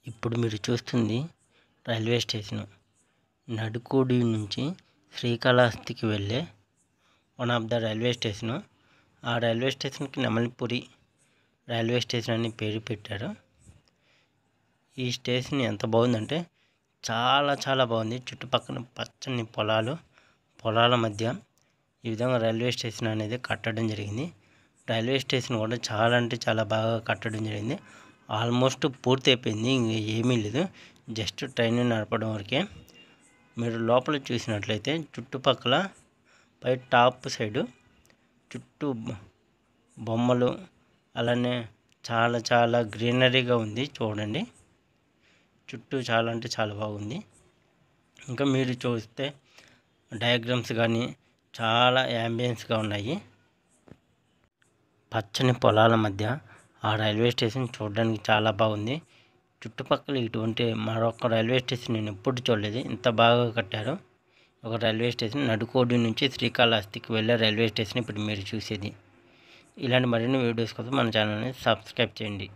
ఇప్పుడు మీరు చూస్తుంది రైల్వే స్టేషను. నడుకోడి నుంచి శ్రీకాళహస్తికి వెళ్ళే one of the railway station. ఆ రైల్వే స్టేషన్కి నెమలిపురి రైల్వే స్టేషన్ అని పేరు పెట్టారు. ఈ స్టేషన్ ఎంత బాగుందంటే చాలా బాగుంది. చుట్టుపక్కల పచ్చని పొలాల మధ్య ఈ విధంగా రైల్వే స్టేషన్ అనేది కట్టడం జరిగింది. రైల్వే స్టేషన్ కూడా చాలా అంటే చాలా బాగా కట్టడం జరిగింది. ఆల్మోస్ట్ పూర్తి అయిపోయింది, ఇంక ఏమీ లేదు, జస్ట్ ట్రైన్ నడపడం వరకే. మీరు లోపల చూసినట్లయితే చుట్టుపక్కల పై టాప్ సైడు చుట్టూ బొమ్మలు, అలానే చాలా గ్రీనరీగా ఉంది. చూడండి, చుట్టూ చాలా అంటే చాలా బాగుంది. ఇంకా మీరు చూస్తే డయాగ్రామ్స్ కానీ చాలా యాంబియన్స్గా ఉన్నాయి. పచ్చని పొలాల మధ్య ఆ రైల్వే స్టేషన్ చూడడానికి చాలా బాగుంది. చుట్టుపక్కల ఇటువంటి మరొక రైల్వే స్టేషన్ నేను ఎప్పుడు చూడలేదు, ఇంత బాగా కట్టారు. ఒక రైల్వే స్టేషన్ నడుకోడి నుంచి శ్రీకాళహస్తికి వెళ్ళే రైల్వే స్టేషన్ ఇప్పుడు మీరు చూసేది. ఇలాంటి మరిన్ని వీడియోస్ కోసం మన ఛానల్ని సబ్స్క్రైబ్ చేయండి.